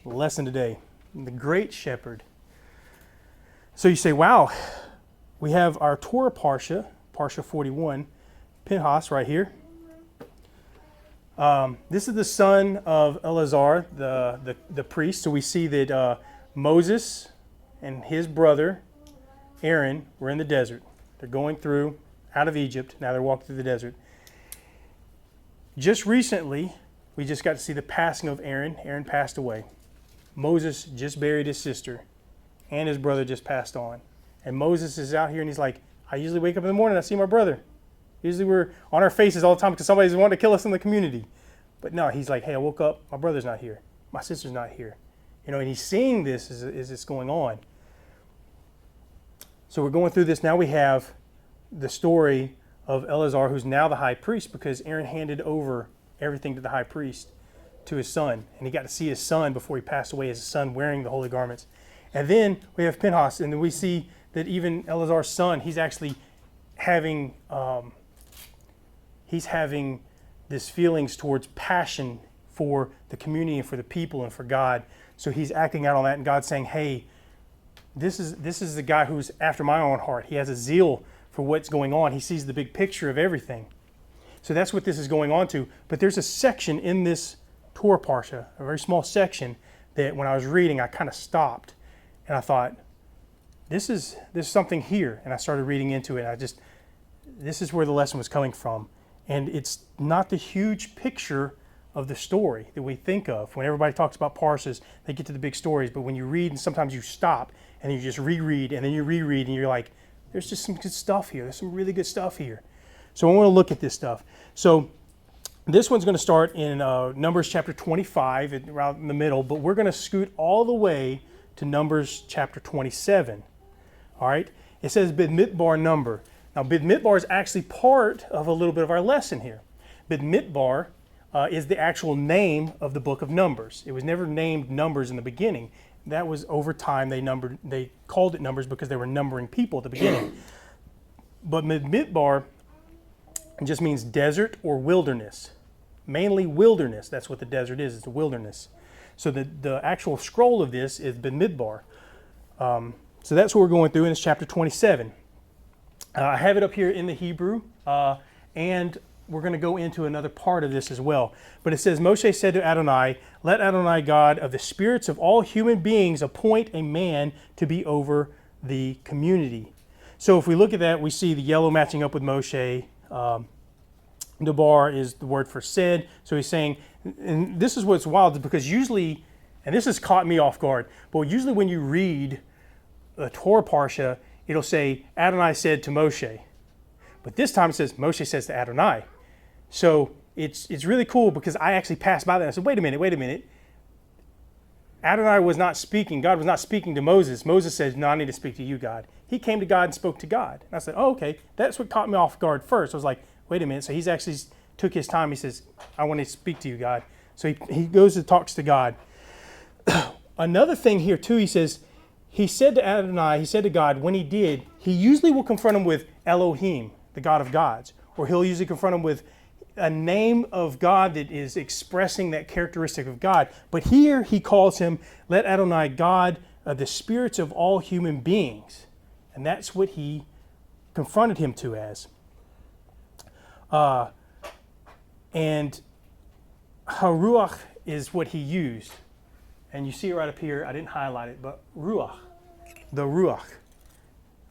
lesson today, the great shepherd. So you say, wow, we have our Torah Parsha, Parsha 41, Pinhas right here. This is the son of Eleazar, the priest. So we see that Moses and his brother, Aaron, were in the desert. They're going through out of Egypt. Now they're walking through the desert. Just recently, we just got to see the passing of Aaron. Aaron passed away. Moses just buried his sister, and his brother just passed on. And Moses is out here, and he's like, I usually wake up in the morning, I see my brother. Usually we're on our faces all the time because somebody's wanting to kill us in the community. But no, he's like, hey, I woke up, my brother's not here. My sister's not here. You know, and he's seeing this as it's going on. So we're going through this. Now we have the story of Eleazar, who's now the high priest, because Aaron handed over everything to the high priest, to his son. And he got to see his son before he passed away, as his son wearing the holy garments. And then we have Pinhas, and then we see that even Eleazar's son, he's actually having this feelings towards passion for the community and for the people and for God. So he's acting out on that, and God's saying, hey, this is the guy who's after my own heart. He has a zeal for what's going on. He sees the big picture of everything. So that's what this is going on to. But there's a section in this Torah Parsha, a very small section, that when I was reading, I kind of stopped. And I thought, there's something here. And I started reading into it. This is where the lesson was coming from. And it's not the huge picture of the story that we think of. When everybody talks about Parshas, they get to the big stories. But when you read, and sometimes you stop, and you just reread, and then you reread, and you're like, there's just some good stuff here. There's some really good stuff here. So I want to look at this stuff. So this one's going to start in Numbers chapter 25, around in the middle, but we're going to scoot all the way to Numbers chapter 27. All right? It says Bidmitbar number. Now, Bidmitbar is actually part of a little bit of our lesson here. Bidmitbar is the actual name of the book of Numbers. It was never named Numbers in the beginning. That was over time they called it Numbers because they were numbering people at the beginning. But Bidmitbar just means desert or wilderness. Mainly wilderness. That's what the desert is. It's a wilderness. So the actual scroll of this is Bidmitbar. So that's what we're going through, and it's chapter 27. I have it up here in the Hebrew, and we're going to go into another part of this as well. But it says, Moshe said to Adonai, let Adonai God of the spirits of all human beings appoint a man to be over the community. So if we look at that, we see the yellow matching up with Moshe. Debar is the word for said. So he's saying, and this is what's wild, because usually, and this has caught me off guard, but usually when you read a Torah Parsha, it'll say, Adonai said to Moshe. But this time it says, Moshe says to Adonai. So it's really cool, because I actually passed by that and I said, wait a minute. Adonai was not speaking. God was not speaking to Moses. Moses says, no, I need to speak to you, God. He came to God and spoke to God. And I said, oh, okay. That's what caught me off guard first. I was like, wait a minute. So he's actually took his time. He says, I want to speak to you, God. So he goes and talks to God. Another thing here too, he says, he said to Adonai, he said to God, when he did, he usually will confront him with Elohim, the God of gods. Or he'll usually confront him with a name of God that is expressing that characteristic of God. But here he calls him, let Adonai God of the spirits of all human beings. And that's what he confronted him to as. And Haruach is what he used. And you see it right up here. I didn't highlight it, but Ruach, the Ruach.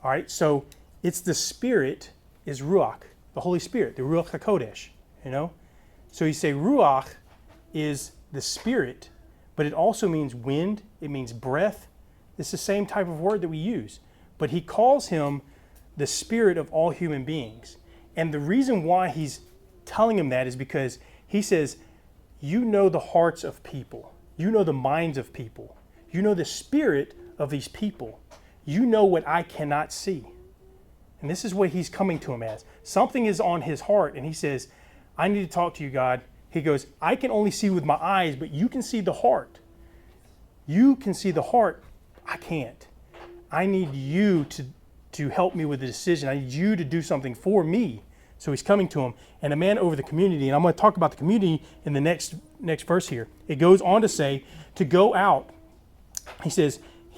All right, so it's the Spirit is Ruach, the Holy Spirit, the Ruach HaKodesh, you know? So you say Ruach is the Spirit, but it also means wind, it means breath. It's the same type of word that we use. But he calls him the Spirit of all human beings. And the reason why he's telling him that is because he says, you know the hearts of people. You know the minds of people. You know the spirit of these people. You know what I cannot see. And this is what he's coming to him as. Something is on his heart, and he says, I need to talk to you, God. He goes, I can only see with my eyes, but you can see the heart. You can see the heart. I can't. I need you to help me with the decision. I need you to do something for me So he's coming to him, and a man over the community, and I'm going to talk about the community in the next verse here. It goes on to say, to go out. He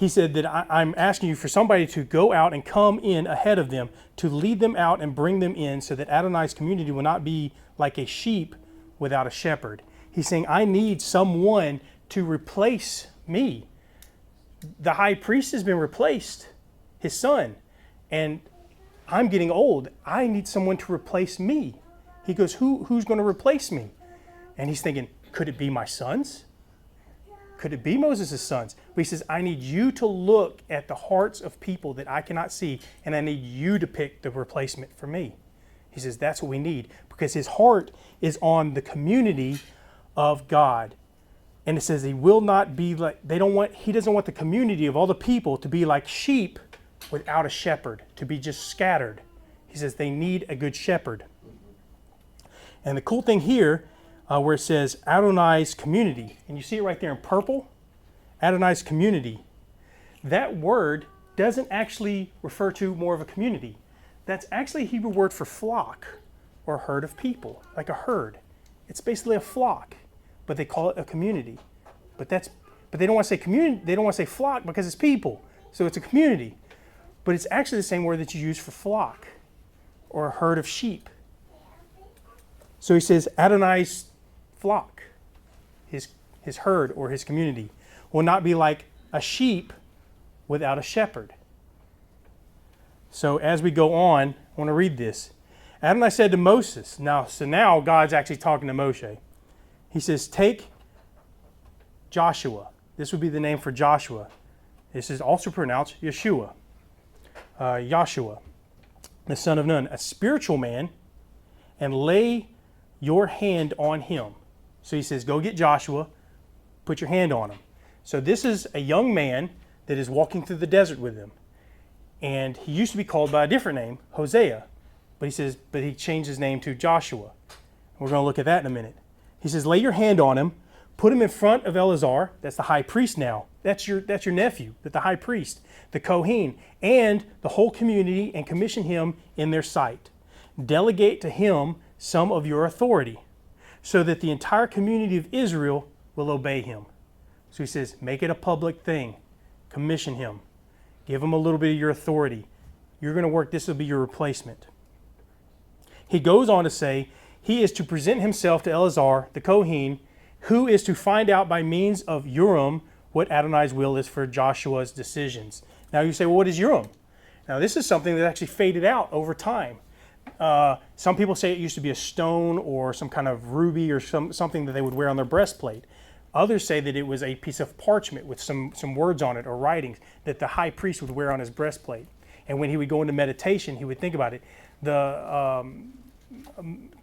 said that I'm asking you for somebody to go out and come in ahead of them, to lead them out and bring them in, so that Adonai's community will not be like a sheep without a shepherd. He's saying, I need someone to replace me. The high priest has been replaced, his son, and I'm getting old. I need someone to replace me. He goes, who's going to replace me? And he's thinking, could it be my sons? Could it be Moses' sons? But he says, I need you to look at the hearts of people that I cannot see, and I need you to pick the replacement for me. He says, that's what we need, because his heart is on the community of God. And it says he will not be like, he doesn't want the community of all the people to be like sheep without a shepherd, to be just scattered. He says they need a good shepherd. And the cool thing here, where it says Adonai's community, and you see it right there in purple, Adonai's community, that word doesn't actually refer to more of a community. That's actually a Hebrew word for flock or herd of people, like a herd. It's basically a flock, but they call it a community. But they don't want to say community, they don't want to say flock because it's people. So it's a community. But it's actually the same word that you use for flock or a herd of sheep. So he says Adonai's flock, his herd or his community, will not be like a sheep without a shepherd. So as we go on, I want to read this. Adonai said to Moses, now God's actually talking to Moshe. He says, take Joshua. This would be the name for Joshua. This is also pronounced Yeshua. Yeshua, the son of Nun, a spiritual man, and lay your hand on him. So he says, go get Joshua, put your hand on him. So this is a young man that is walking through the desert with him. And he used to be called by a different name, Hosea. But he changed his name to Joshua. We're going to look at that in a minute. He says, lay your hand on him, put him in front of Eleazar, that's the high priest now. That's your nephew, the high priest, the Kohen, and the whole community, and commission him in their sight. Delegate to him some of your authority, so that the entire community of Israel will obey him. So he says, make it a public thing. Commission him. Give him a little bit of your authority. You're going to work, this will be your replacement. He goes on to say, he is to present himself to Eleazar, the Kohen, who is to find out by means of Urim what Adonai's will is for Joshua's decisions. Now you say, well, what is Urim? Now this is something that actually faded out over time. Some people say it used to be a stone or some kind of ruby or something that they would wear on their breastplate. Others say that it was a piece of parchment with some words on it or writings that the high priest would wear on his breastplate. And when he would go into meditation, he would think about it.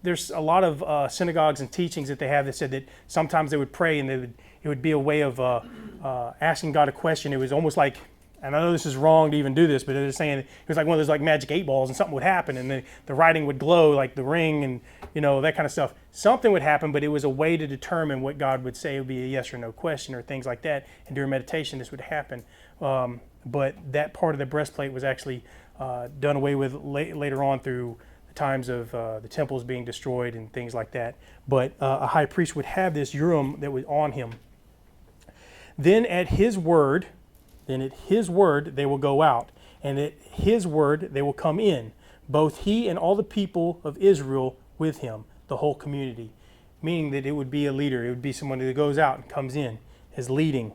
There's a lot of synagogues and teachings that they have that said that sometimes they would pray and it would be a way of asking God a question. It was almost like, and I know this is wrong to even do this, but they're saying it was like one of those like magic 8 balls and something would happen and the writing would glow like the ring and that kind of stuff. Something would happen, but it was a way to determine what God would say. It would be a yes or no question or things like that. And during meditation, this would happen. But that part of the breastplate was actually done away with later on through the times of the temples being destroyed and things like that. But a high priest would have this Urim that was on him. Then at his word they will go out, and at his word they will come in, both he and all the people of Israel with him, the whole community. Meaning that it would be a leader. It would be someone that goes out and comes in as leading.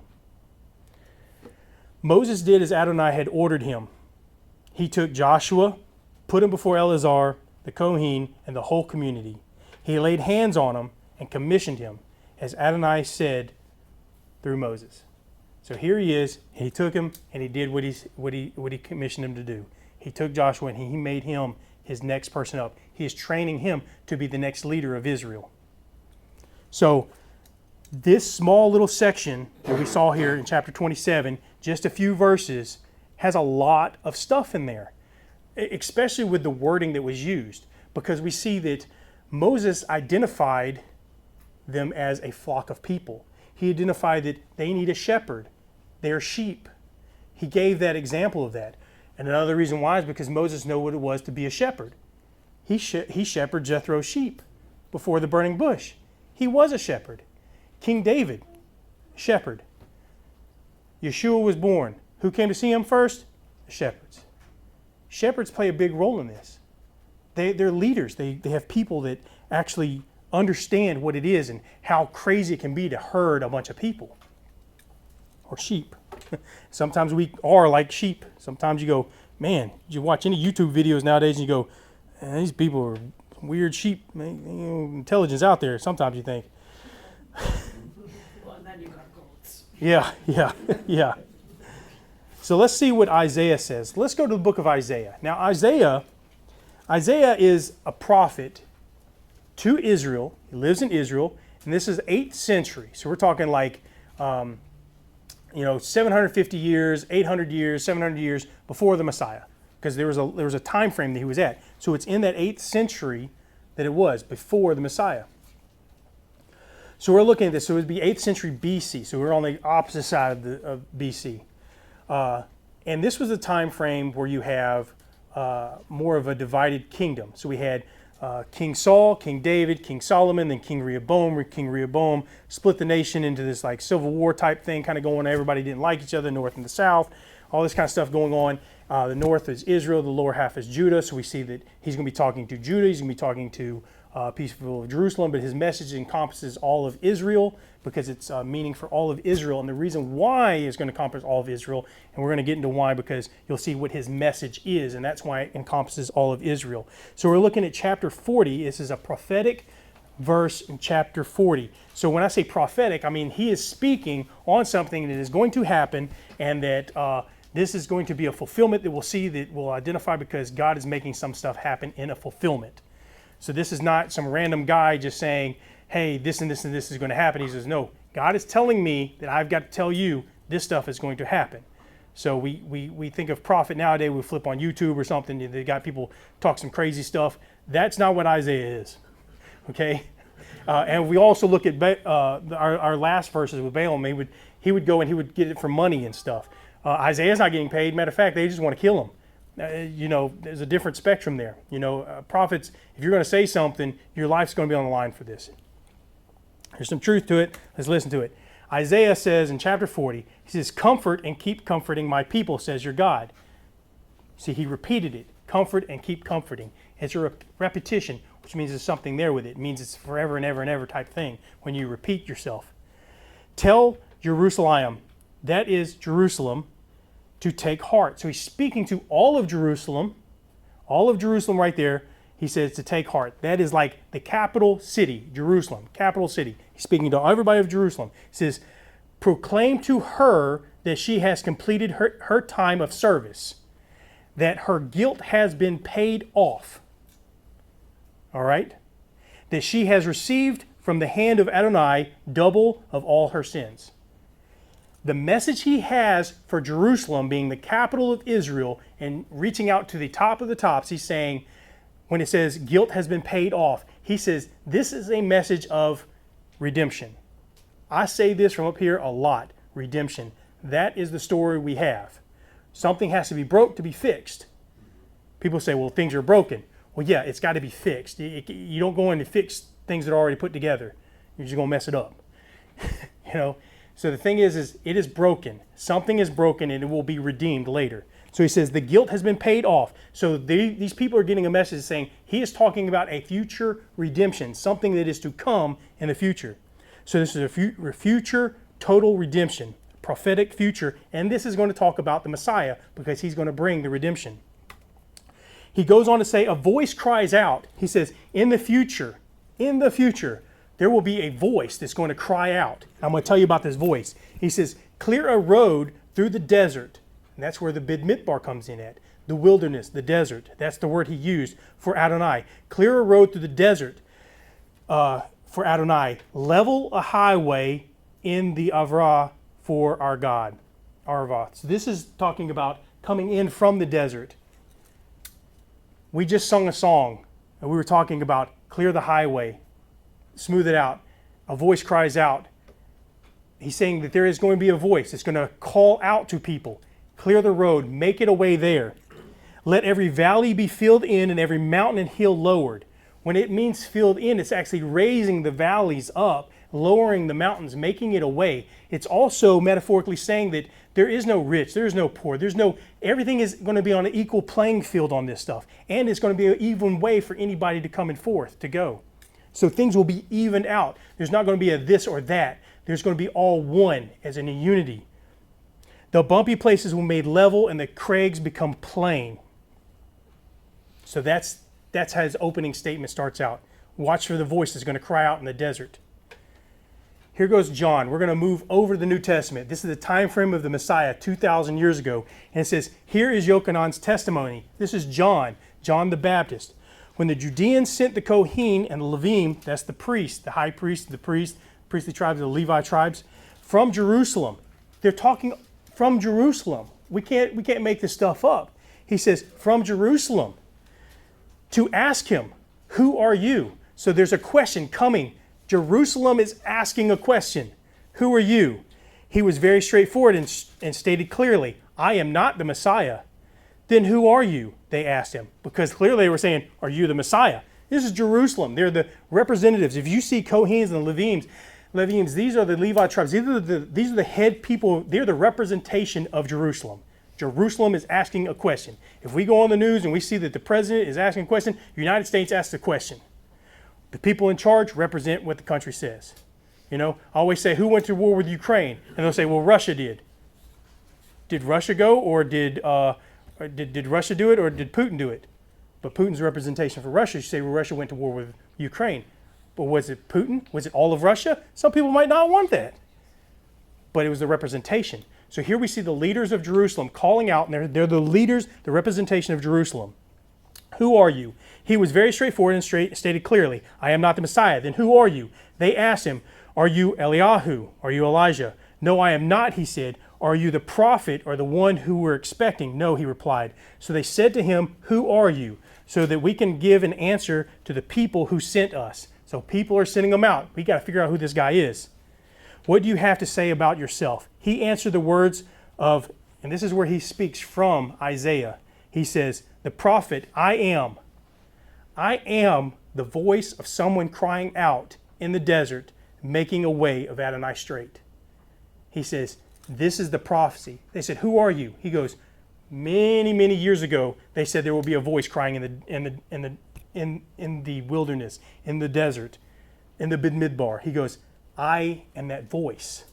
Moses did as Adonai had ordered him. He took Joshua, put him before Eleazar, the Kohen, and the whole community. He laid hands on him and commissioned him, as Adonai said through Moses. So here he is. He took him and he did what he commissioned him to do. He took Joshua and he made him his next person up. He is training him to be the next leader of Israel. So this small little section that we saw here in chapter 27, just a few verses, has a lot of stuff in there, especially with the wording that was used, because we see that Moses identified them as a flock of people. He identified that they need a shepherd. They are sheep. He gave that example of that. And another reason why is because Moses knew what it was to be a shepherd. He shepherded Jethro's sheep before the burning bush. He was a shepherd. King David, shepherd. Yeshua was born. Who came to see him first? The shepherds. Shepherds play a big role in this. They're leaders. They have people that actually understand what it is and how crazy it can be to herd a bunch of people or sheep. Sometimes we are like sheep. Sometimes you go, man, you watch any YouTube videos nowadays and you go, these people are weird sheep. Intelligence out there. Sometimes you think. Well, and then you got goats. Yeah. So let's see what Isaiah says. Let's go to the book of Isaiah. Now, Isaiah is a prophet to Israel. He lives in Israel, and this is 8th century. So we're talking like, 750 years, 800 years, 700 years before the Messiah, because there was a time frame that he was at. So it's in that 8th century that it was before the Messiah. So we're looking at this. So it would be 8th century BC. So we're on the opposite side of BC. And this was a time frame where you have more of a divided kingdom. So we had King Saul, King David, King Solomon, then King Rehoboam. King Rehoboam split the nation into this like civil war type thing kind of going on. Everybody didn't like each other, north and the south, all this kind of stuff going on. The north is Israel, the lower half is Judah. So we see that he's going to be talking to Judah, he's going to be talking to people of Jerusalem, but his message encompasses all of Israel because it's meaning for all of Israel. And the reason why is going to encompass all of Israel, and we're going to get into why because you'll see what his message is, and that's why it encompasses all of Israel. So we're looking at chapter 40. This is a prophetic verse in chapter 40. So when I say prophetic, I mean he is speaking on something that is going to happen, and that this is going to be a fulfillment that we'll see, that we'll identify because God is making some stuff happen in a fulfillment. So this is not some random guy just saying, hey, this and this and this is going to happen. He says, no, God is telling me that I've got to tell you this stuff is going to happen. So we think of prophet nowadays, we flip on YouTube or something, they got people talk some crazy stuff. That's not what Isaiah is, okay? And we also look at our last verses with Balaam. He would go and he would get it for money and stuff. Isaiah's not getting paid. Matter of fact, they just want to kill him. There's a different spectrum there. Prophets, if you're going to say something, your life's going to be on the line for this. There's some truth to it. Let's listen to it. Isaiah says in chapter 40, he says, comfort and keep comforting my people, says your God. See, he repeated it. Comfort and keep comforting. It's a repetition, which means there's something there with it. It means it's forever and ever and ever type thing when you repeat yourself. Tell Jerusalem, that is Jerusalem, to take heart. So he's speaking to all of Jerusalem right there. He says to take heart. That is like the capital city, Jerusalem, capital city. He's speaking to everybody of Jerusalem. He says, proclaim to her that she has completed her time of service, that her guilt has been paid off. All right? That she has received from the hand of Adonai double of all her sins. The message he has for Jerusalem being the capital of Israel and reaching out to the top of the tops, he's saying, when it says guilt has been paid off, he says this is a message of redemption. I say this from up here a lot, redemption. That is the story we have. Something has to be broke to be fixed. People say, well, things are broken. Well, yeah, it's got to be fixed. You don't go in to fix things that are already put together. You're just going to mess it up. So the thing is it is broken. Something is broken and it will be redeemed later. So he says the guilt has been paid off. So these people are getting a message saying he is talking about a future redemption, something that is to come in the future. So this is a future total redemption, prophetic future. And this is going to talk about the Messiah because he's going to bring the redemption. He goes on to say a voice cries out. He says in the future, there will be a voice that's going to cry out. I'm going to tell you about this voice. He says, clear a road through the desert. And that's where the Bid Midbar comes in at. The wilderness, the desert. That's the word he used for Adonai. Clear a road through the desert for Adonai. Level a highway in the Avrah for our God. Arvah. So this is talking about coming in from the desert. We just sung a song and we were talking about clear the highway. Smooth it out. A voice cries out. He's saying that there is going to be a voice that's going to call out to people. Clear the road. Make it a way there. Let every valley be filled in and every mountain and hill lowered. When it means filled in, it's actually raising the valleys up, lowering the mountains, making it a way. It's also metaphorically saying that there is no rich, there is no poor, everything is going to be on an equal playing field on this stuff. And it's going to be an even way for anybody to come and forth, to go. So things will be evened out. There's not going to be a this or that. There's going to be all one, as in a unity. The bumpy places will be made level and the crags become plain. So that's how his opening statement starts out. Watch for the voice that's going to cry out in the desert. Here goes John. We're going to move over to the New Testament. This is the time frame of the Messiah 2,000 years ago. And it says, here is Yochanan's testimony. This is John the Baptist. When the Judeans sent the Kohen and the Levim, that's the priest, the high priest, the priest, priestly tribes, the Levi tribes, from Jerusalem. They're talking from Jerusalem. We can't make this stuff up. He says, from Jerusalem, to ask him, who are you? So there's a question coming. Jerusalem is asking a question. Who are you? He was very straightforward and stated clearly, I am not the Messiah. Then who are you? They asked him. Because clearly they were saying, are you the Messiah? This is Jerusalem. They're the representatives. If you see Kohens and Levims, these are the Levi tribes. These are the head people. They're the representation of Jerusalem. Jerusalem is asking a question. If we go on the news and we see that the president is asking a question, the United States asks a question. The people in charge represent what the country says. You know, I always say, who went to war with Ukraine? And they'll say, well, Russia did. Did Russia go, or did Russia do it, or did Putin do it? But Putin's representation for Russia, you say, well, Russia went to war with Ukraine. But was it Putin? Was it all of Russia? Some people might not want that. But it was the representation. So here we see the leaders of Jerusalem calling out, and they're the leaders, the representation of Jerusalem. Who are you? He was very straightforward and stated clearly, I am not the Messiah. Then who are you? They asked him, are you Eliyahu? Are you Elijah? No, I am not, he said. Are you the prophet or the one who we're expecting? No, he replied. So they said to him, who are you? So that we can give an answer to the people who sent us. So people are sending them out. We got to figure out who this guy is. What do you have to say about yourself? He answered the words of, and this is where he speaks from Isaiah. He says, the prophet, I am the voice of someone crying out in the desert, making a way of Adonai straight. He says, this is the prophecy. They said, who are you? He goes, many, many years ago, they said there will be a voice crying in the wilderness, in the desert, in the Midbar. He goes, I am that voice.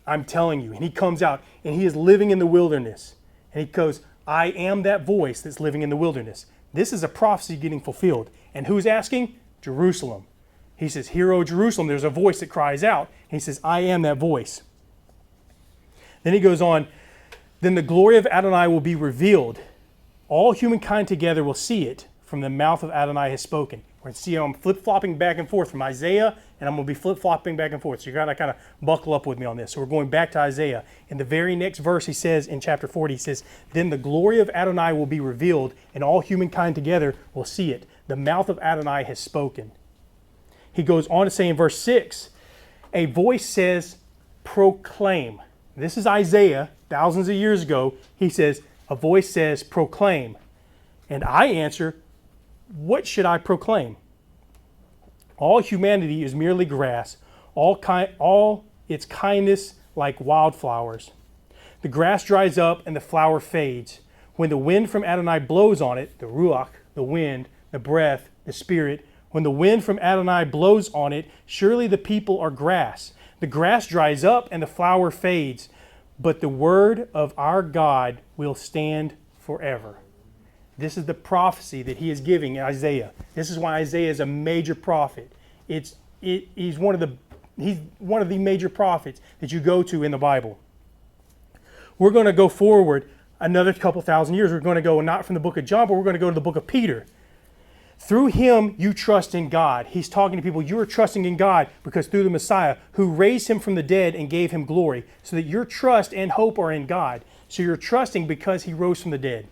I'm telling you. And he comes out and he is living in the wilderness. And he goes, I am that voice that's living in the wilderness. This is a prophecy getting fulfilled. And who's asking? Jerusalem. He says, hear, O Jerusalem, there's a voice that cries out. And he says, I am that voice. Then he goes on, then the glory of Adonai will be revealed. All humankind together will see it, from the mouth of Adonai has spoken. We're going to see how I'm flip-flopping back and forth from Isaiah, and I'm going to be flip-flopping back and forth. So you got to kind of buckle up with me on this. So we're going back to Isaiah. In the very next verse, he says in chapter 40, he says, then the glory of Adonai will be revealed, and all humankind together will see it. The mouth of Adonai has spoken. He goes on to say in verse 6, a voice says, proclaim. This is Isaiah, thousands of years ago. He says, a voice says, proclaim. And I answer, what should I proclaim? All humanity is merely grass, all its kindness like wildflowers. The grass dries up and the flower fades. When the wind from Adonai blows on it, the ruach, the wind, the breath, the spirit, when the wind from Adonai blows on it, surely the people are grass. The grass dries up and the flower fades, but the word of our God will stand forever. This is the prophecy that he is giving in Isaiah. This is why Isaiah is a major prophet. He's one of the major prophets that you go to in the Bible. We're going to go forward another couple thousand years. We're going to go not from the book of John, but we're going to go to the book of Peter. Through him, you trust in God. He's talking to people. You are trusting in God because through the Messiah who raised him from the dead and gave him glory, so that your trust and hope are in God. So you're trusting because he rose from the dead.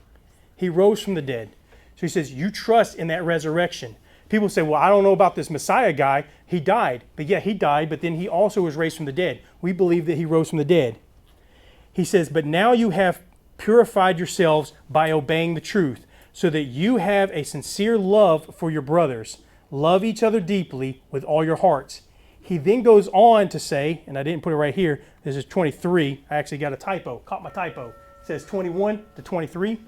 He rose from the dead. So he says, you trust in that resurrection. People say, well, I don't know about this Messiah guy. He died. But yeah, he died, but then he also was raised from the dead. We believe that he rose from the dead. He says, but now you have purified yourselves by obeying the truth, so that you have a sincere love for your brothers. Love each other deeply with all your hearts. He then goes on to say, and I didn't put it right here, this is 23. I actually got a typo, caught my typo. It says 21 to 23. It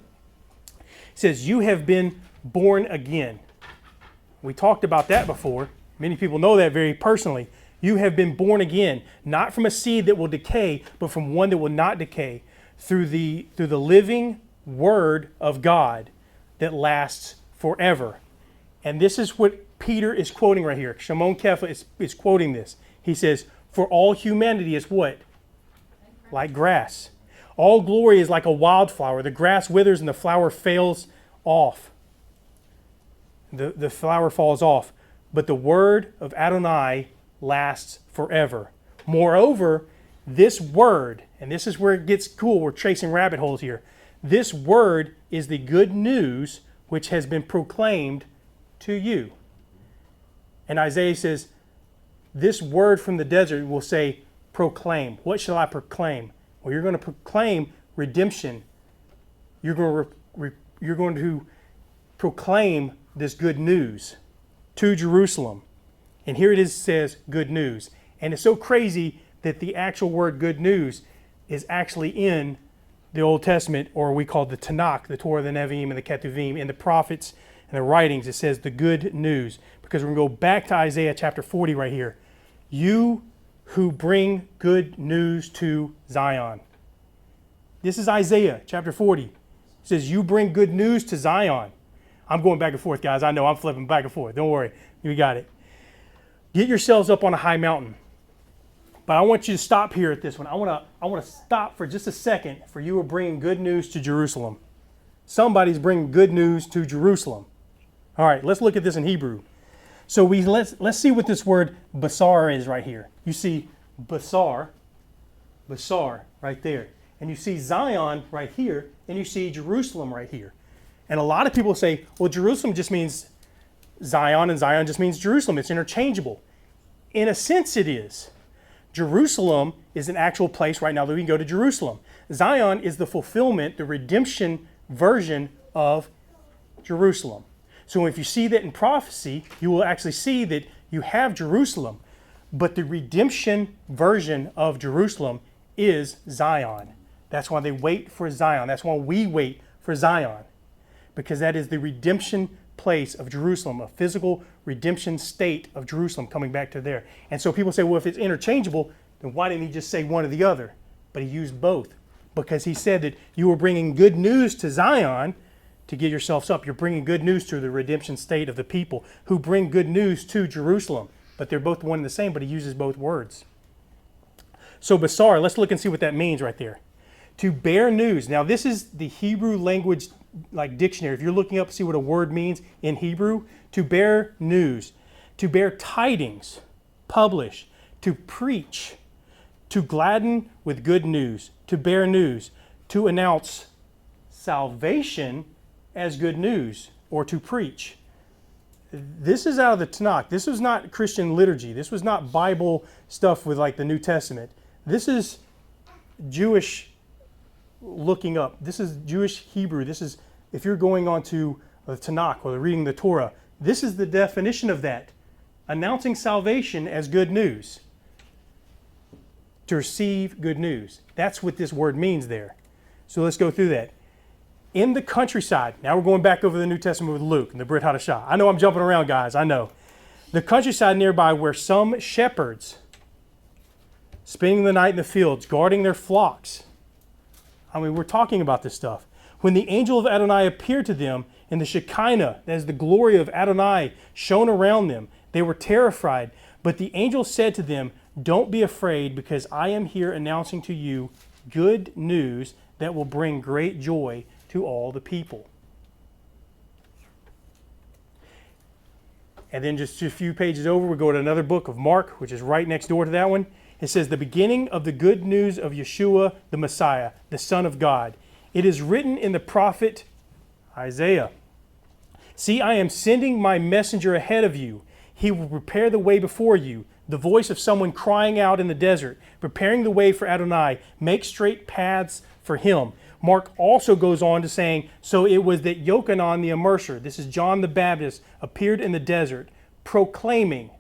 says, you have been born again. We talked about that before. Many people know that very personally. You have been born again, not from a seed that will decay, but from one that will not decay, through the living word of God that lasts forever. And this is what Peter is quoting right here. Shimon Kefa is quoting this. He says, for all humanity is what? Like grass. All glory is like a wildflower. The grass withers and the flower fails off. The flower falls off. But the word of Adonai lasts forever. Moreover, this word, and this is where it gets cool, we're tracing rabbit holes here. This word is the good news which has been proclaimed to you. And Isaiah says, this word from the desert will say, proclaim. What shall I proclaim? Well, you're going to proclaim redemption. You're going to proclaim this good news to Jerusalem. And here it is, says good news. And it's so crazy that the actual word good news is actually in the Old Testament, or we call the Tanakh, the Torah, the Nevi'im, and the Ketuvim, in the prophets and the writings. It says the good news. Because we're going to go back to Isaiah chapter 40 right here. You who bring good news to Zion. This is Isaiah chapter 40. It says, you bring good news to Zion. I'm going back and forth, guys. I know I'm flipping back and forth. Don't worry. You got it. Get yourselves up on a high mountain. But I want you to stop here at this one. I want to stop for just a second for you are bringing good news to Jerusalem. Somebody's bringing good news to Jerusalem. All right, let's look at this in Hebrew. So let's see what this word basar is right here. You see basar right there. And you see Zion right here, and you see Jerusalem right here. And a lot of people say, well, Jerusalem just means Zion, and Zion just means Jerusalem. It's interchangeable. In a sense, it is. Jerusalem is an actual place right now that we can go to Jerusalem. Zion is the fulfillment, the redemption version of Jerusalem. So if you see that in prophecy, you will actually see that you have Jerusalem, but the redemption version of Jerusalem is Zion. That's why they wait for Zion. That's why we wait for Zion, because that is the redemption place of Jerusalem, a physical redemption state of Jerusalem coming back to there. And so people say, well, if it's interchangeable, then why didn't he just say one or the other? But he used both, because he said that you were bringing good news to Zion to get yourselves up. You're bringing good news to the redemption state of the people who bring good news to Jerusalem. But they're both one and the same, but he uses both words. So basar, let's look and see what that means right there. To bear news. Now this is the Hebrew language like dictionary. If you're looking up to see what a word means in Hebrew, to bear news, to bear tidings, publish, to preach, to gladden with good news, to bear news, to announce salvation as good news, or to preach. This is out of the Tanakh. This was not Christian liturgy. This was not Bible stuff with like the New Testament. This is Jewish looking up. This is Jewish Hebrew. This is, if you're going on to the Tanakh or reading the Torah, this is the definition of that. Announcing salvation as good news. To receive good news. That's what this word means there. So let's go through that. In the countryside, now we're going back over the New Testament with Luke and the Brit Hadashah. I know I'm jumping around, guys, I know. The countryside nearby where some shepherds spending the night in the fields, guarding their flocks. I mean, we're talking about this stuff. When the angel of Adonai appeared to them in the Shekinah, that is the glory of Adonai, shone around them, they were terrified. But the angel said to them, don't be afraid, because I am here announcing to you good news that will bring great joy to all the people. And then just a few pages over, we go to another book of Mark, which is right next door to that one. It says, the beginning of the good news of Yeshua, the Messiah, the Son of God. It is written in the prophet Isaiah. See, I am sending my messenger ahead of you. He will prepare the way before you. the voice of someone crying out in the desert, preparing the way for Adonai, make straight paths for him. Mark also goes on to saying, so it was that Yochanan the immerser, this is John the Baptist, appeared in the desert, proclaiming.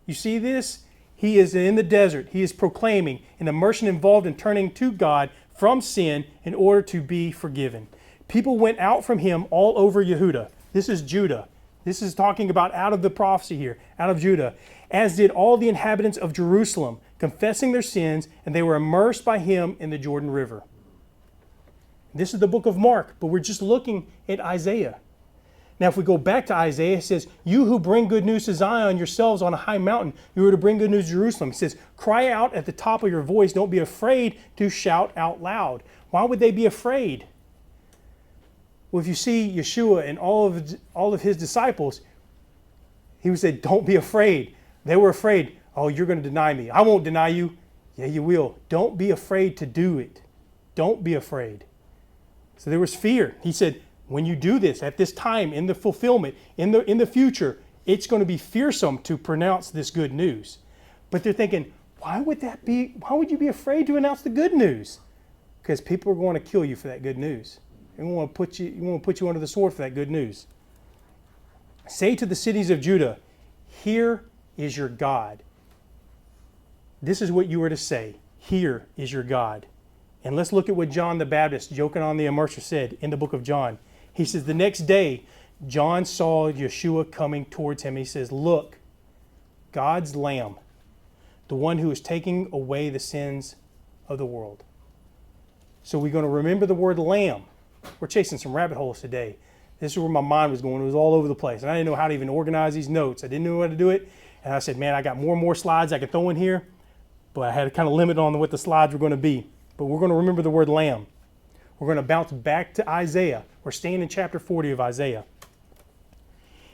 You see this? He is in the desert. He is proclaiming an immersion involved in turning to God from sin in order to be forgiven. People went out from him all over Yehuda. This is Judah. This is talking about out of the prophecy here, out of Judah. As did all the inhabitants of Jerusalem, confessing their sins, and they were immersed by him in the Jordan River. This is the book of Mark, but we're just looking at Isaiah. Now, if we go back to Isaiah, it says, you who bring good news to Zion, yourselves on a high mountain, you are to bring good news to Jerusalem. It says, cry out at the top of your voice. Don't be afraid to shout out loud. Why would they be afraid? Well, if you see Yeshua and all of his disciples, he would say, don't be afraid. They were afraid. Oh, you're going to deny me. I won't deny you. Yeah, you will. Don't be afraid to do it. Don't be afraid. So there was fear. He said, when you do this at this time in the fulfillment, in the future, it's going to be fearsome to pronounce this good news. But they're thinking, why would that be? Why would you be afraid to announce the good news? Because people are going to kill you for that good news. They want to put you under the sword for that good news. Say to the cities of Judah, here is your God. This is what you are to say. Here is your God. And let's look at what John the Baptist, Yochanan the immerser, said in the book of John. He says, the next day, John saw Yeshua coming towards him. He says, look, God's Lamb, the one who is taking away the sins of the world. So we're going to remember the word lamb. We're chasing some rabbit holes today. This is where my mind was going. It was all over the place. And I didn't know how to even organize these notes. I didn't know how to do it. And I said, man, I got more and more slides I could throw in here. But I had to kind of limit on what the slides were going to be. But we're going to remember the word lamb. We're going to bounce back to Isaiah. We're staying in chapter 40 of Isaiah.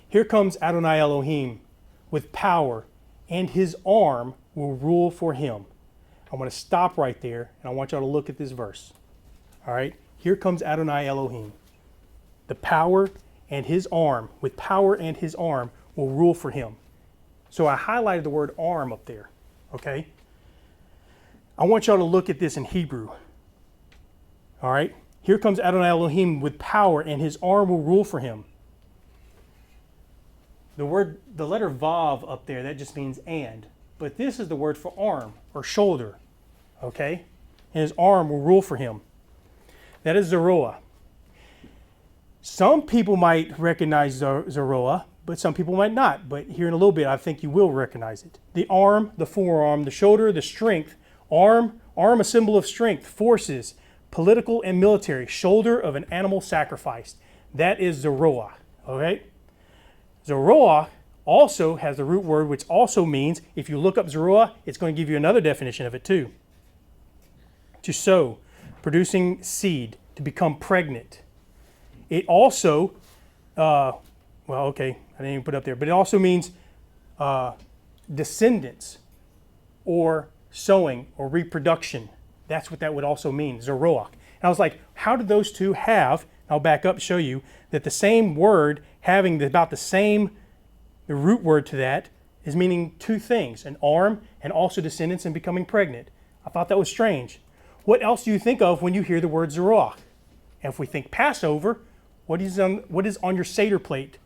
Here comes Adonai Elohim with power, and his arm will rule for him. I want to stop right there, and I want y'all to look at this verse. All right? Here comes Adonai Elohim. The power and his arm, with power and his arm, will rule for him. So I highlighted the word arm up there. Okay? I want y'all to look at this in Hebrew. All right? Here comes Adonai Elohim with power, and his arm will rule for him. The letter Vav up there, that just means and. But this is the word for arm or shoulder. Okay? And his arm will rule for him. That is Zeroah. Some people might recognize Zeroah, but some people might not. But here in a little bit, I think you will recognize it. The arm, the forearm, the shoulder, the strength. Arm, a symbol of strength, forces, political and military. Shoulder of an animal sacrificed. That is Zeroah. Okay? Zeroah also has the root word, which also means, if you look up Zeroah, it's going to give you another definition of it too. To sow, producing seed, to become pregnant. It also, I didn't even put it up there, but it also means descendants or sowing or reproduction. That's what that would also mean, Zeroach. And I was like, how do those two have, I'll back up and show you, that the same word having about the root word to that is meaning two things, an arm and also descendants and becoming pregnant. I thought that was strange. What else do you think of when you hear the word Zeroach? And if we think Passover, what is on your Seder plate?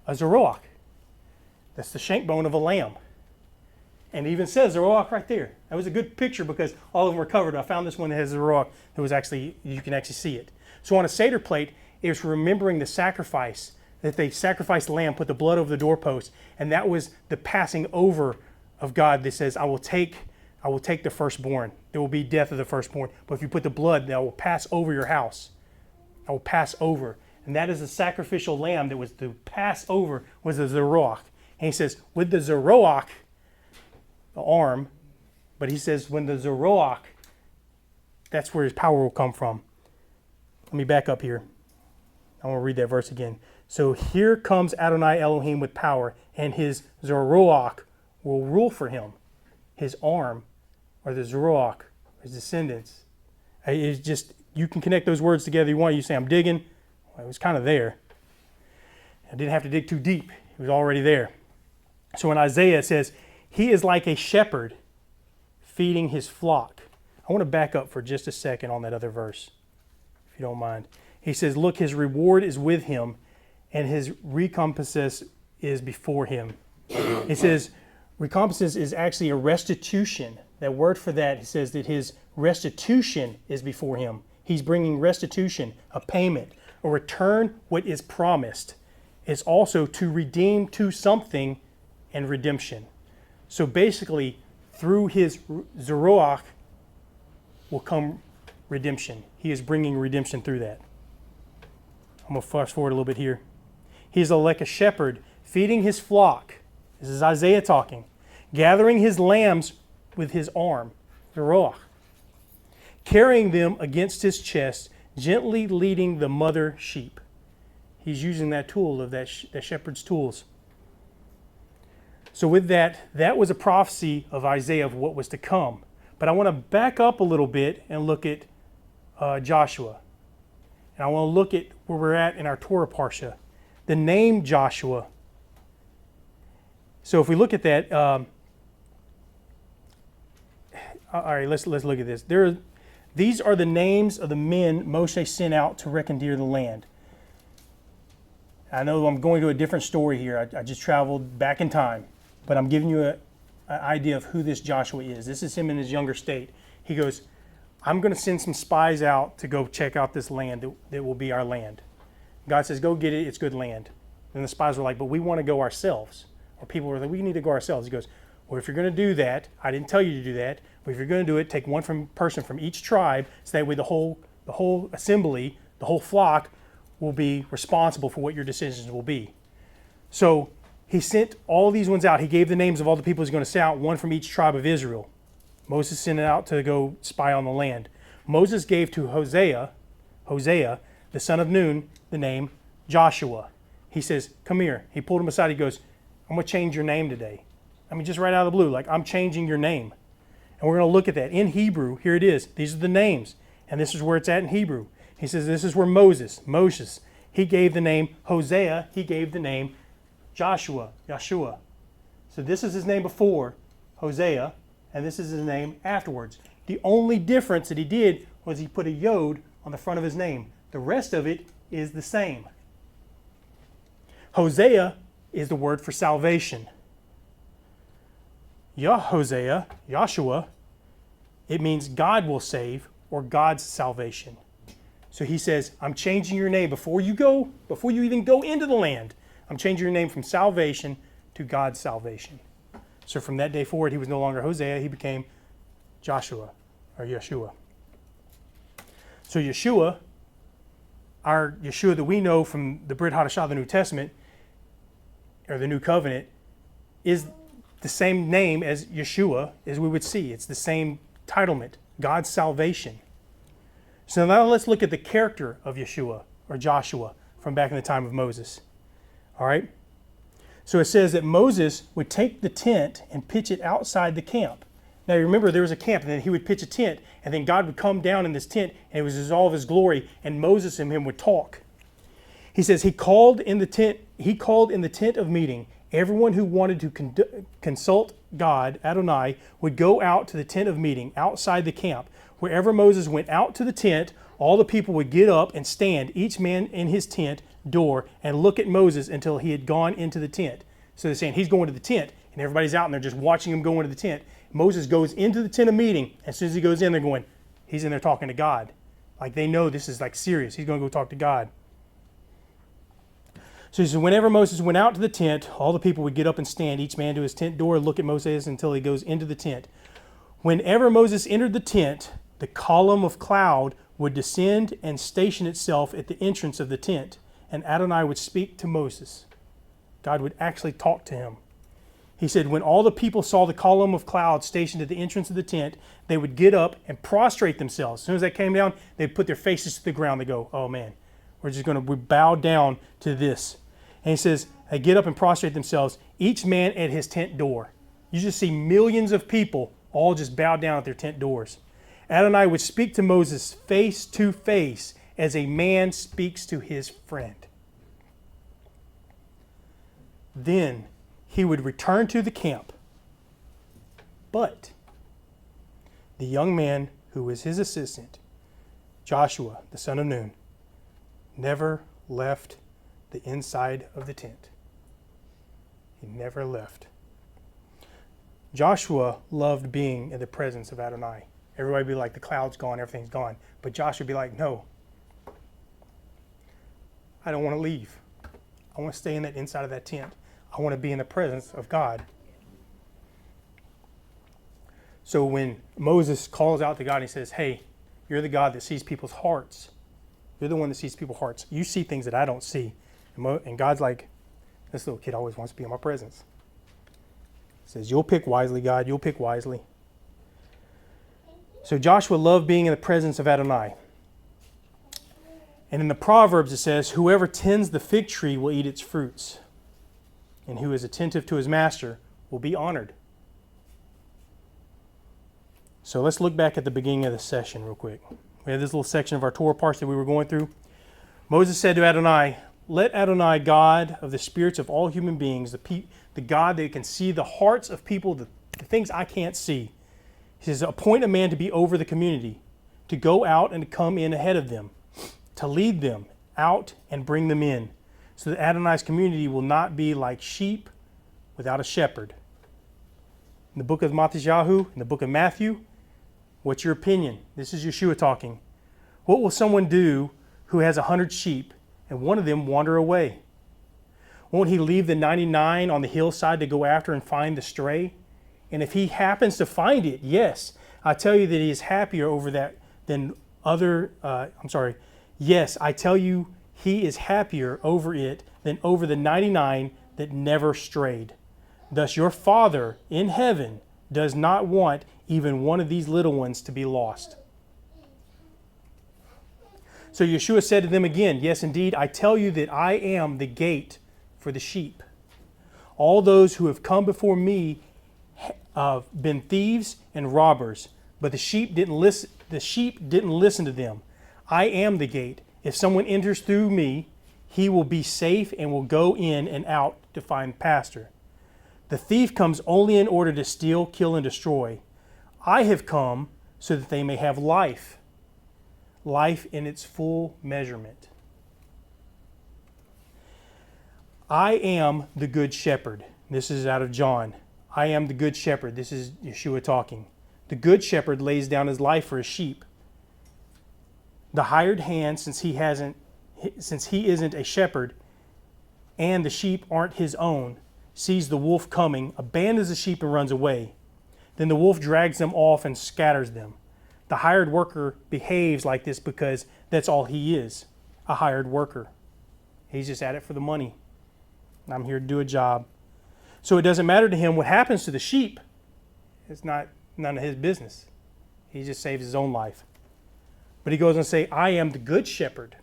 A Zeroach. That's the shank bone of a lamb. And it even says Zeroach right there. That was a good picture because all of them were covered. I found this one that has Zeroach that was you can actually see it. So on a Seder plate, it's remembering the sacrifice, that they sacrificed the lamb, put the blood over the doorpost, and that was the passing over of God that says, I will take the firstborn. There will be death of the firstborn. But if you put the blood, that will pass over your house. I will pass over. And that is the sacrificial lamb that was to pass over was the Zeroach. And he says, with the Zeroach, the arm, but he says when the Zeroach, that's where his power will come from. Let me back up here. I want to read that verse again. So here comes Adonai Elohim with power, and his Zeroach will rule for him. His arm, or the Zeroach, his descendants. It's just, you can connect those words together you want. You say, I'm digging. Well, it was kind of there. I didn't have to dig too deep. It was already there. So in Isaiah it says, he is like a shepherd feeding his flock. I want to back up for just a second on that other verse, if you don't mind. He says, look, his reward is with him, and his recompense is before him. It says, recompense is actually a restitution. That word for that, it says that his restitution is before him. He's bringing restitution, a payment, a return what is promised. It's also to redeem to something and redemption. So basically, through his Zeruach will come redemption. He is bringing redemption through that. I'm going to fast forward a little bit here. He is like a shepherd feeding his flock. This is Isaiah talking. Gathering his lambs with his arm, Zeruach. Carrying them against his chest, gently leading the mother sheep. He's using that tool of that shepherd's tools. So with that was a prophecy of Isaiah of what was to come. But I want to back up a little bit and look at Joshua. And I want to look at where we're at in our Torah Parsha. The name Joshua. So if we look at that, all right, let's look at this. These are the names of the men Moshe sent out to reconnoiter the land. I know I'm going to a different story here. I just traveled back in time. But I'm giving you an idea of who this Joshua is. This is him in his younger state. He goes, I'm going to send some spies out to go check out this land that will be our land. God says, go get it. It's good land. And the spies were like, but we want to go ourselves. Or people were like, we need to go ourselves. He goes, well, if you're going to do that, I didn't tell you to do that. But if you're going to do it, take one person from each tribe. So that way the whole assembly, the whole flock will be responsible for what your decisions will be. So he sent all these ones out. He gave the names of all the people he's going to send out, one from each tribe of Israel. Moses sent it out to go spy on the land. Moses gave to Hosea, the son of Nun, the name Joshua. He says, come here. He pulled him aside. He goes, I'm going to change your name today. I mean, just right out of the blue, like I'm changing your name. And we're going to look at that. In Hebrew, here it is. These are the names. And this is where it's at in Hebrew. He says this is where Moses, he gave the name Hosea. He gave the name Yeshua. So this is his name before, Hosea, and this is his name afterwards. The only difference that he did was he put a yod on the front of his name. The rest of it is the same. Hosea is the word for salvation. Yeshua, it means God will save or God's salvation. So he says, I'm changing your name before you even go into the land. I'm changing your name from salvation to God's salvation. So from that day forward, he was no longer Hosea, he became Joshua or Yeshua. So Yeshua, our Yeshua that we know from the Brit Hadashah, the New Testament, or the New Covenant, is the same name as Yeshua as we would see. It's the same titlement, God's salvation. So now let's look at the character of Yeshua or Joshua from back in the time of Moses. All right? So it says that Moses would take the tent and pitch it outside the camp. Now remember, there was a camp, and then he would pitch a tent, and then God would come down in this tent, and it was all of his glory, and Moses and him would talk. He says he called in the tent of meeting. Everyone who wanted to consult God, Adonai, would go out to the tent of meeting outside the camp. Wherever Moses went out to the tent, all the people would get up and stand, each man in his tent door, and look at Moses until he had gone into the tent. So they're saying he's going to the tent, and everybody's out and they're just watching him go into the tent. Moses goes into the tent of meeting. As soon as he goes in, they're going, he's in there talking to God. Like they know this is like serious. He's going to go talk to God. So he says, whenever Moses went out to the tent, all the people would get up and stand, each man to his tent door, and look at Moses until he goes into the tent. Whenever Moses entered the tent, the column of cloud would descend and station itself at the entrance of the tent, and Adonai would speak to Moses. God would actually talk to him. He said, when all the people saw the column of cloud stationed at the entrance of the tent, they would get up and prostrate themselves. As soon as that came down, they'd put their faces to the ground. They go, oh man, we bow down to this. And he says, they get up and prostrate themselves, each man at his tent door. You just see millions of people all just bow down at their tent doors. Adonai would speak to Moses face to face as a man speaks to his friend. Then he would return to the camp. But the young man who was his assistant, Joshua, the son of Nun, never left the inside of the tent. He never left. Joshua loved being in the presence of Adonai. Everybody would be like, the cloud's gone, everything's gone. But Joshua would be like, no, I don't want to leave. I want to stay in that inside of that tent. I want to be in the presence of God. So when Moses calls out to God and he says, hey, you're the God that sees people's hearts. You're the one that sees people's hearts. You see things that I don't see. And God's like, this little kid always wants to be in my presence. He says, you'll pick wisely, God. You'll pick wisely. So Joshua loved being in the presence of Adonai. And in the Proverbs it says, whoever tends the fig tree will eat its fruits. And who is attentive to his master will be honored. So let's look back at the beginning of the session real quick. We have this little section of our Torah parts that we were going through. Moses said to Adonai, let Adonai, God of the spirits of all human beings, the God that can see the hearts of people, the things I can't see. He says, appoint a man to be over the community, to go out and to come in ahead of them, to lead them out and bring them in, so that Adonai's community will not be like sheep without a shepherd. In the book of Mattityahu, in the book of Matthew, what's your opinion? This is Yeshua talking. What will someone do who has 100 sheep and one of them wander away? Won't he leave the 99 on the hillside to go after and find the stray? And if he happens to find it, yes, I tell you that he is happier over that than Yes, I tell you he is happier over it than over the 99 that never strayed. Thus your Father in heaven does not want even one of these little ones to be lost. So Yeshua said to them again, yes, indeed, I tell you that I am the gate for the sheep. All those who have come before me have been thieves and robbers, but the sheep didn't listen. The sheep didn't listen to them. I am the gate. If someone enters through me, he will be safe and will go in and out to find pasture. The thief comes only in order to steal, kill, and destroy. I have come so that they may have life, life in its full measurement. I am the good shepherd. This is out of John. I am the good shepherd. This is Yeshua talking. The good shepherd lays down his life for his sheep. The hired hand, since he isn't a shepherd and the sheep aren't his own, sees the wolf coming, abandons the sheep and runs away. Then the wolf drags them off and scatters them. The hired worker behaves like this because that's all he is, a hired worker. He's just at it for the money. I'm here to do a job. So it doesn't matter to him what happens to the sheep. It's none of his business. He just saves his own life. But he goes on to say, I am the good shepherd.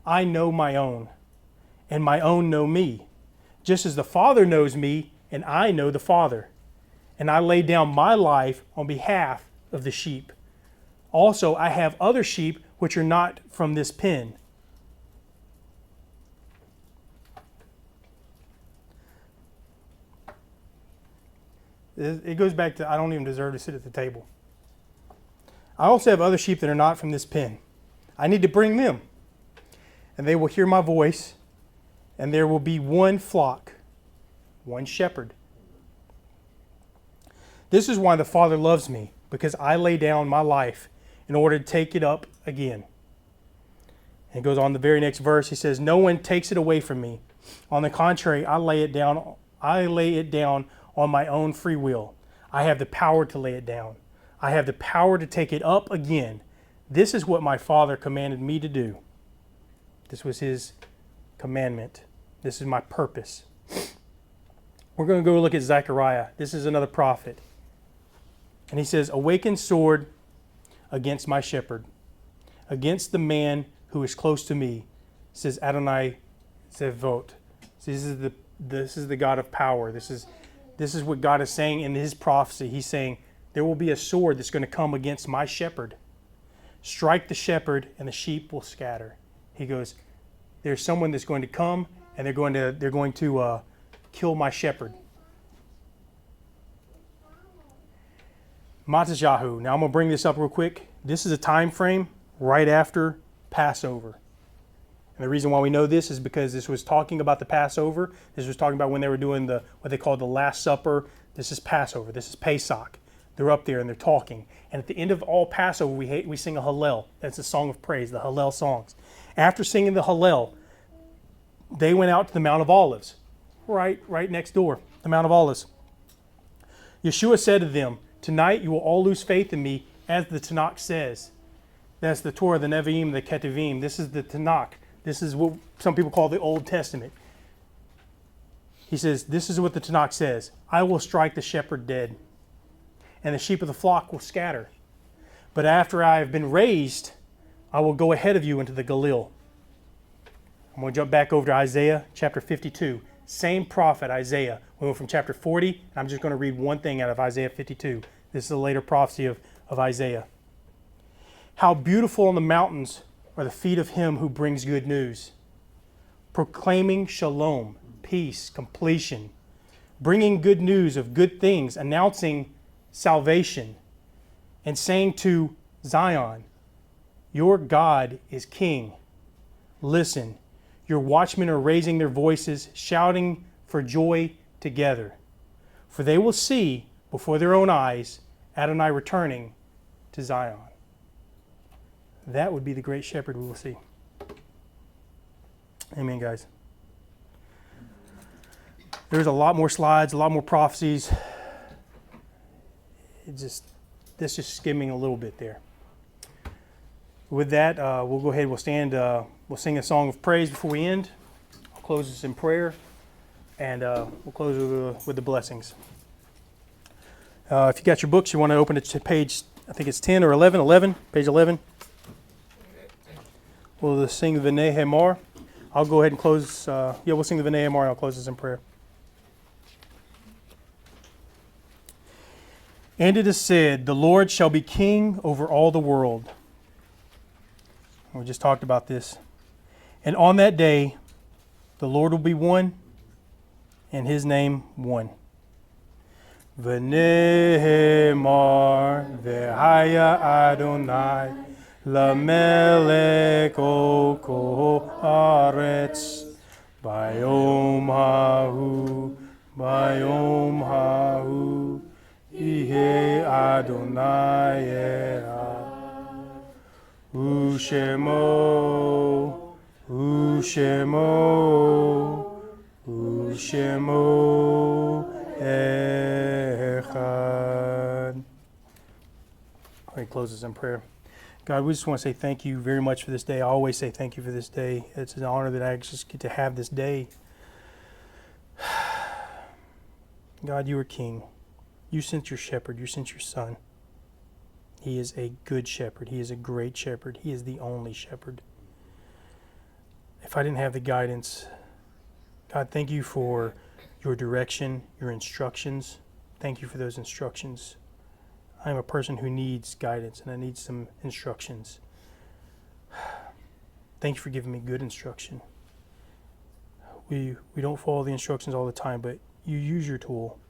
I know my own, and my own know me, just as the Father knows me, and I know the Father. And I lay down my life on behalf of the sheep. Also, I have other sheep which are not from this pen. It goes back to, I don't even deserve to sit at the table. I also have other sheep that are not from this pen. I need to bring them. And they will hear my voice, and there will be one flock, one shepherd. This is why the Father loves me, because I lay down my life in order to take it up again. And it goes on the very next verse. He says, no one takes it away from me. On the contrary, I lay it down on my own free will. I have the power to lay it down. I have the power to take it up again. This is what my Father commanded me to do. This was his commandment. This is my purpose. We're going to go look at Zechariah. This is another prophet. And he says, awaken sword against my shepherd, against the man who is close to me, says Adonai Zevot. This is the God of power. This is what God is saying in his prophecy. He's saying, there will be a sword that's going to come against my shepherd. Strike the shepherd and the sheep will scatter. He goes, there's someone that's going to come and they're going to kill my shepherd. Matzah. Now I'm going to bring this up real quick. This is a time frame right after Passover. And the reason why we know this is because this was talking about the Passover. This was talking about when they were doing what they called the Last Supper. This is Passover. This is Pesach. They're up there and they're talking. And at the end of all Passover, we sing a Hallel. That's a song of praise, the Hallel songs. After singing the Hallel, they went out to the Mount of Olives, right next door, the Mount of Olives. Yeshua said to them, "Tonight you will all lose faith in me, as the Tanakh says." That's the Torah, the Nevi'im, the Ketuvim. This is the Tanakh. This is what some people call the Old Testament. He says, this is what the Tanakh says. "I will strike the shepherd dead, and the sheep of the flock will scatter. But after I have been raised, I will go ahead of you into the Galil." I'm going to jump back over to Isaiah chapter 52. Same prophet, Isaiah. We went from chapter 40, and I'm just going to read one thing out of Isaiah 52. This is a later prophecy of Isaiah. "How beautiful on the mountains are the feet of him who brings good news, proclaiming shalom, peace, completion, bringing good news of good things, announcing salvation, and saying to Zion, your God is king. Listen, your watchmen are raising their voices, shouting for joy together. For they will see before their own eyes Adonai returning to Zion." That would be the great shepherd we will see. Amen, guys. There's a lot more slides, a lot more prophecies. That's just skimming a little bit there. With that, we'll go ahead, we'll stand, we'll sing a song of praise before we end. I'll close this in prayer, and we'll close with the blessings. If you got your books, you want to open it to page, I think it's 10 or 11, page 11. We'll sing the V'nei Hamar. I'll go ahead and close, we'll sing the V'nei Hamar, and I'll close this in prayer. "And it is said, the Lord shall be king over all the world." We just talked about this. "And on that day, the Lord will be one, and his name one. V'nei Hamar v'haya Adonai Lamelech o kol haaretz bayom hahu Yeh Adonai Echad Ushemo Echad." He closes in prayer. God, we just want to say thank you very much for this day. I always say thank you for this day. It's an honor that I just get to have this day. God, you are king. You sent your shepherd. You sent your son. He is a good shepherd. He is a great shepherd. He is the only shepherd. If I didn't have the guidance, God, thank you for your direction, your instructions. Thank you for those instructions. I am a person who needs guidance, and I need some instructions. Thank you for giving me good instruction. We don't follow the instructions all the time, but you use your tool.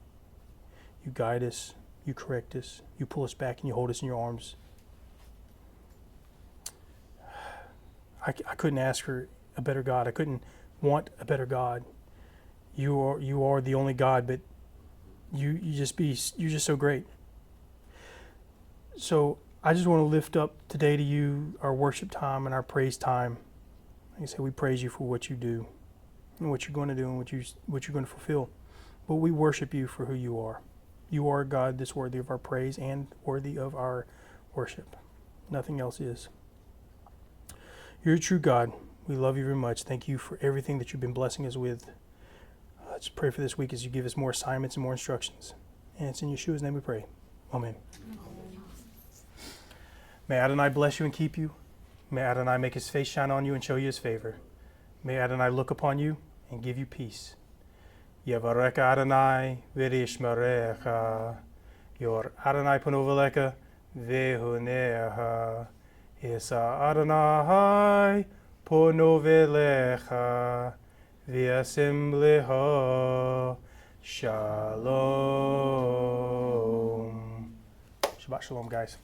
You guide us, you correct us, you pull us back, and you hold us in your arms. I couldn't ask for a better God. I couldn't want a better God. You are the only God, but you're just so great. So I just want to lift up today to you our worship time and our praise time. Like I said, we praise you for what you do and what you're going to do and what you're going to fulfill. But we worship you for who you are. You are a God that's worthy of our praise and worthy of our worship. Nothing else is. You're a true God. We love you very much. Thank you for everything that you've been blessing us with. Let's pray for this week as you give us more assignments and more instructions. And it's in Yeshua's name we pray. Amen. May Adonai bless you and keep you. May Adonai make his face shine on you and show you his favor. May Adonai look upon you and give you peace. Yevareka Adonai v'yishmerecha. Yor Adonai pano v'lecha v'hunecha. Yisa Adonai pano v'lecha v'yasim lecha. Shalom. Shabbat shalom, guys.